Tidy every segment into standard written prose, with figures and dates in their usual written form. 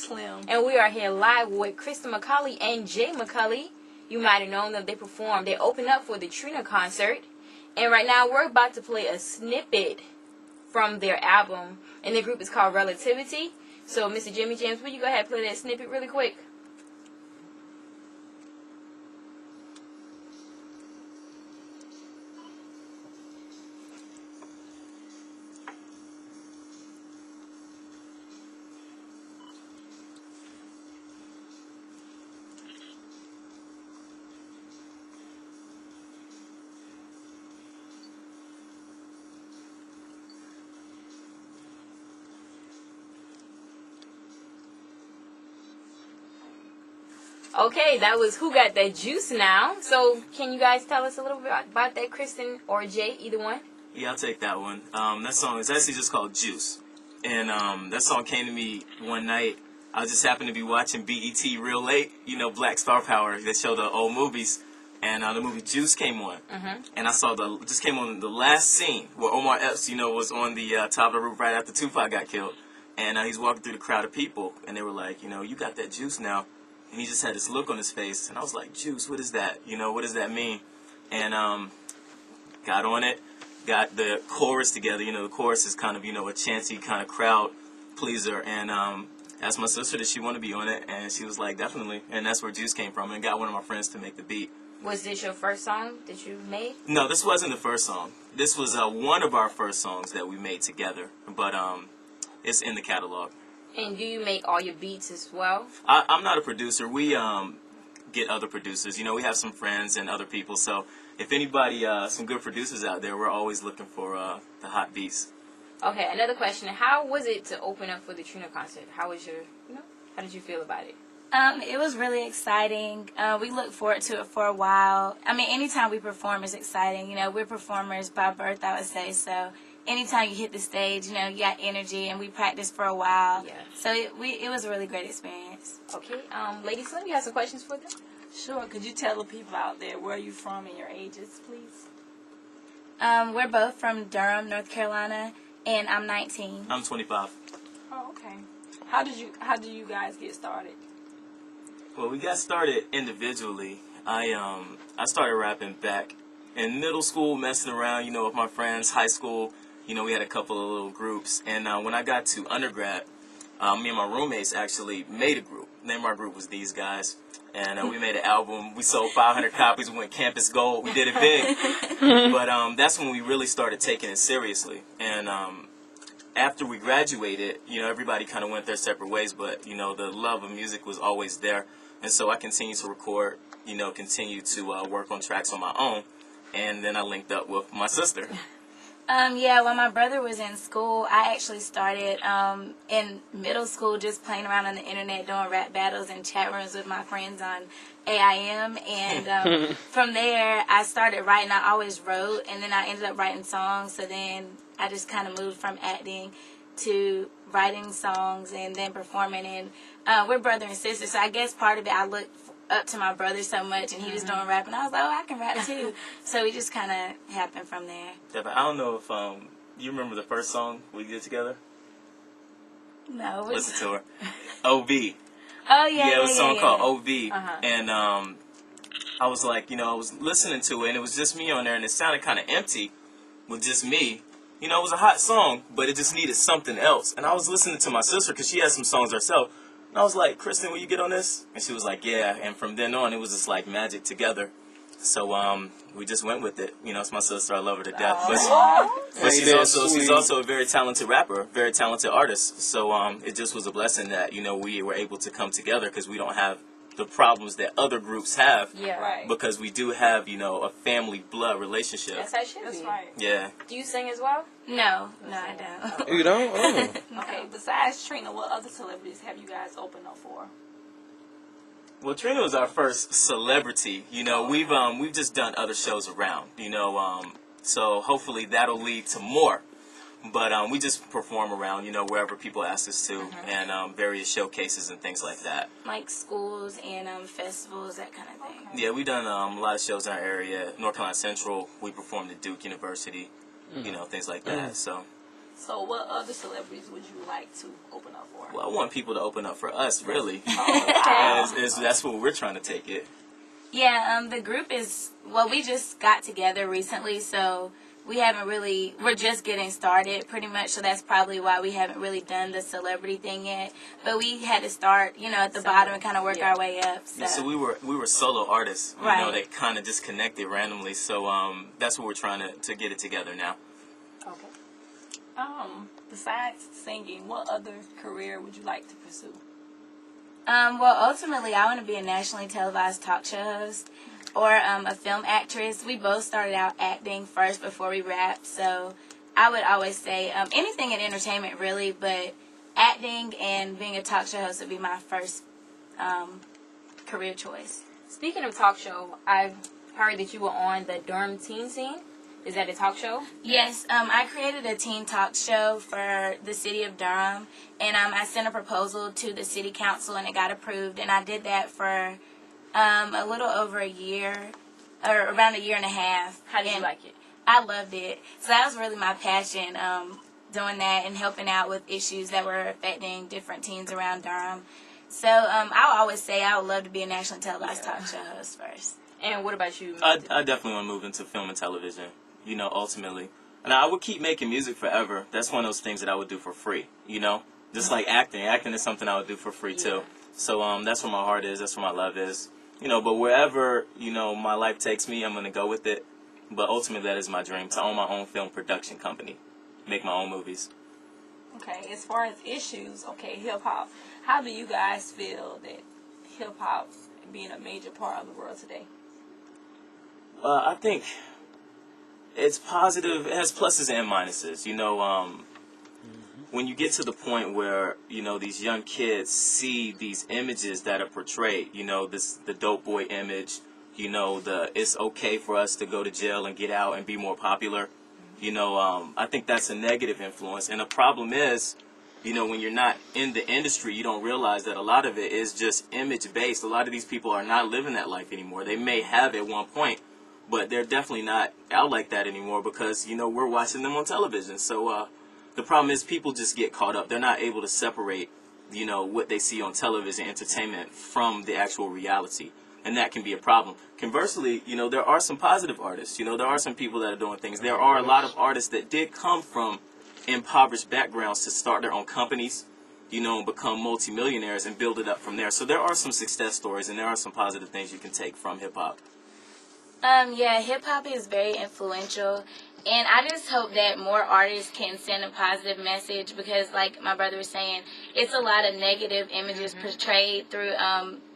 Slim. And we are here live with Kristen McCauley and Jay McCauley. You might have known them. They performed. They opened up for the Trina concert. And right now we're about to play a snippet from their album. And the group is called Relativity. So, Mr. Jimmy James, will you go ahead and play that snippet really quick? Okay, that was Who Got That Juice Now. So, can you guys tell us a little bit about that, Kristen or Jay, either one? Yeah, I'll take that one. That song is actually just called Juice. And that song came to me one night. I just happened to be watching BET real late, you know, Black Star Power, that show the old movies. And the movie Juice came on. Mm-hmm. And I saw just came on the last scene where Omar Epps, you know, was on the top of the roof right after Tupac got killed. And he's walking through the crowd of people. And they were like, you know, you got that juice now. And he just had this look on his face. And I was like, juice, what is that? You know, what does that mean? And got on it, got the chorus together. You know, the chorus is kind of, you know, a chanty kind of crowd pleaser. And asked my sister that she wanted to be on it. And she was like, definitely. And that's where Juice came from. And got one of my friends to make the beat. Was this your first song that you made? No, this wasn't the first song. This was one of our first songs that we made together. But it's in the catalog. And do you make all your beats as well? I'm not a producer. We get other producers. You know, we have some friends and other people. So if anybody, some good producers out there, we're always looking for the hot beats. Okay, another question. How was it to open up for the Trina concert? How was how did you feel about it? It was really exciting. We looked forward to it for a while. I mean, anytime we perform is exciting. You know, we're performers by birth, I would say, so anytime you hit the stage, you know, you got energy, and we practiced for a while. Yeah. So it was a really great experience. Okay. Lady Slim, you have some questions for them? Sure. Could you tell the people out there where you're from and your ages, please? We're both from Durham, North Carolina, and I'm 19. I'm 25. Oh, okay. How did you guys get started? Well, we got started individually. I started rapping back in middle school, messing around, you know, with my friends. High school, you know, we had a couple of little groups. And when I got to undergrad, me and my roommates actually made a group. The name of our group was These Guys. And we made an album. We sold 500 copies. We went Campus Gold. We did it big. But that's when we really started taking it seriously. And after we graduated, you know, everybody kind of went their separate ways. But, you know, the love of music was always there. And so I continued to record, you know, continue to work on tracks on my own. And then I linked up with my sister. Yeah, when my brother was in school, I actually started in middle school just playing around on the internet, doing rap battles and chat rooms with my friends on AIM. And from there, I started writing. I always wrote, and then I ended up writing songs. So then I just kind of moved from acting to writing songs and then performing. And we're brother and sister, so I guess part of it, I looked up to my brother so much, and he was doing rap, and I was like, oh, I can rap too. So it just kind of happened from there. Yeah, but I don't know if you remember the first song we did together? No. Listen to her. OV. Oh, yeah. Yeah, it was a song called OV. Uh-huh. And I was like, you know, I was listening to it, and it was just me on there, and it sounded kind of empty with just me. You know, it was a hot song, but it just needed something else. And I was listening to my sister, because she had some songs herself. And I was like, Kristen, will you get on this? And she was like, yeah. And from then on, it was just like magic together. So we just went with it. You know, it's my sister. I love her to death. But she's also a very talented rapper, very talented artist. So it just was a blessing that, you know, we were able to come together, because we don't have the problems that other groups have. Yeah. Right. Because we do have, you know, a family blood relationship. That's how it should be. That's right. Yeah. Do you sing as well? No, I don't. You don't? Oh. Okay, besides Trina, what other celebrities have you guys opened up for? Well, Trina was our first celebrity. You know, we've just done other shows around, you know, so hopefully that'll lead to more. But we just perform around, you know, wherever people ask us to, and various showcases and things like that. Like schools and festivals, that kind of thing. Yeah, we've done a lot of shows in our area. North Carolina Central, we performed at Duke University, you know, things like that. So So what other celebrities would you like to open up for? Well, I want people to open up for us, really. Oh, That's what we're trying to take it. Yeah, the group is, well, we just got together recently, so we haven't really, we're just getting started pretty much, so that's probably why we haven't really done the celebrity thing yet. But we had to start, at the bottom and kind of work our way up. So, Yeah, so we were solo artists, Right. that kind of just connected randomly. So that's what we're trying to get it together now. okay. Besides singing, what other career would you like to pursue? well, ultimately, I want to be a nationally televised talk show host or a film actress. We both started out acting first before we rapped, so I would always say anything in entertainment, really, but acting and being a talk show host would be my first career choice. Speaking of talk show, I've heard that you were on the Durham Teen Scene. Is that a talk show? Yes, I created a teen talk show for the city of Durham, and I sent a proposal to the city council, and it got approved, and I did that for a little over a year, or around a year and a half. How did you And like it? I loved it. So that was really my passion, doing that and helping out with issues that were affecting different teens around Durham. So I'll always say I would love to be a nationally televised talk show host first. And what about you? I definitely want to move into film and television, ultimately. And I would keep making music forever. That's one of those things that I would do for free, Just like acting. Acting is something I would do for free, too. So that's where my heart is. That's where my love is. But wherever, my life takes me, I'm going to go with it. But ultimately, that is my dream, to own my own film production company. Make my own movies. Okay, as far as issues, hip hop. How do you guys feel that hip hop being a major part of the world today? I think it's positive. It has pluses and minuses. When you get to the point where, these young kids see these images that are portrayed, the dope boy image, it's okay for us to go to jail and get out and be more popular. I think that's a negative influence. And the problem is, when you're not in the industry, you don't realize that a lot of it is just image-based. A lot of these people are not living that life anymore. They may have at one point, but they're definitely not out like that anymore because, we're watching them on television. So the problem is people just get caught up. They're not able to separate, what they see on television, entertainment, from the actual reality. And that can be a problem. Conversely, there are some positive artists. There are some people that are doing things. There are a lot of artists that did come from impoverished backgrounds to start their own companies, and become multimillionaires and build it up from there. So there are some success stories and there are some positive things you can take from hip-hop. Yeah, hip-hop is very influential, and I just hope that more artists can send a positive message because, like my brother was saying, it's a lot of negative images portrayed through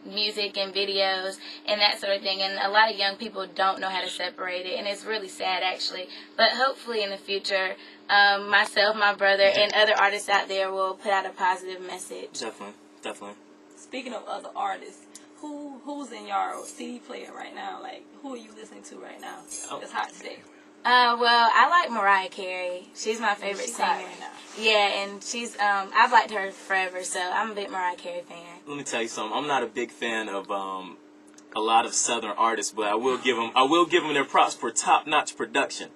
music and videos and that sort of thing, and a lot of young people don't know how to separate it, and it's really sad, actually. But hopefully in the future, myself, my brother, and other artists out there will put out a positive message. Definitely. Speaking of other artists, who's in your CD player right now? Like, who are you listening to right now that's hot today? Well, I like Mariah Carey. She's my favorite She's singer. hot right now. Yeah, and she's I've liked her forever, so I'm a big Mariah Carey fan. Let me tell you something. I'm not a big fan of a lot of Southern artists, but I will give them their props for top-notch production.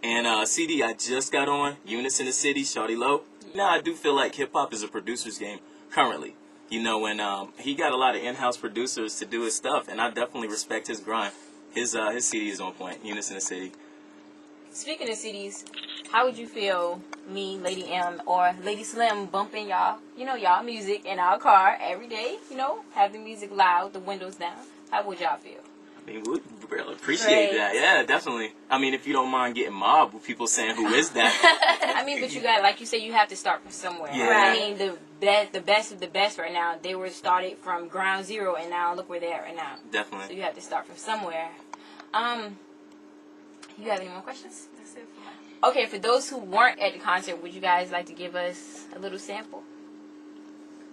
And CD I just got on, Eunice in the City, Shawty Low. Now I do feel like hip-hop is a producer's game currently. And he got a lot of in-house producers to do his stuff, and I definitely respect his grind. His CD is on point, Eunice in the City. Speaking of CDs, how would you feel me, Lady M, or Lady Slim bumping y'all music in our car every day, have the music loud, the windows down? How would y'all feel? I mean, we'd really appreciate that. Yeah, definitely. I mean, if you don't mind getting mobbed with people saying, who is that? I mean, but you got, like you said, you have to start from somewhere. Yeah. I mean, the best of the best right now, they were started from ground zero, and now look where they're at right now. Definitely. So you have to start from somewhere. You have any more questions? That's it for me. Okay, for those who weren't at the concert, would you guys like to give us a little sample?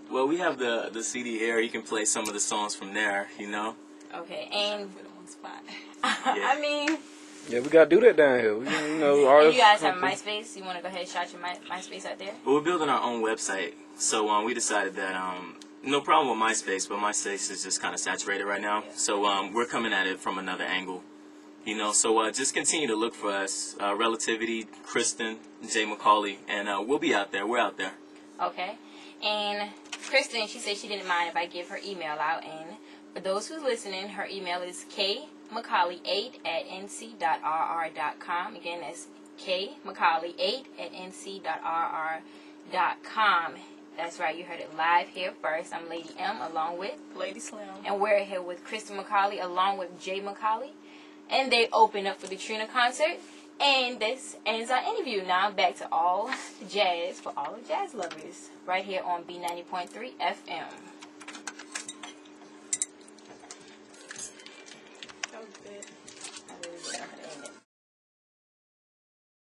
Well, we have the CD here. You can play some of the songs from there, Okay, and Put it on the spot. I mean, Yeah, we gotta do that down here. and Artists. you guys have MySpace. You want to go ahead and shout your MySpace out there? But we're building our own website. So we decided that no problem with MySpace, but MySpace is just kind of saturated right now. So we're coming at it from another angle. So just continue to look for us, Relativity, Kristen, Jay McCauley, and we'll be out there. We're out there. Okay. And Kristen, she said she didn't mind if I give her email out. And for those who's listening, her email is kmacaulay8@nc.rr.com. Again, that's kmacaulay8@nc.rr.com. That's right, you heard it live here first. I'm Lady M along with Lady Slim. and we're here with Kristen McCauley along with Jay McCauley. And they open up for the Trina concert. And this ends our interview. Now back to all jazz for all the jazz lovers right here on B90.3 FM.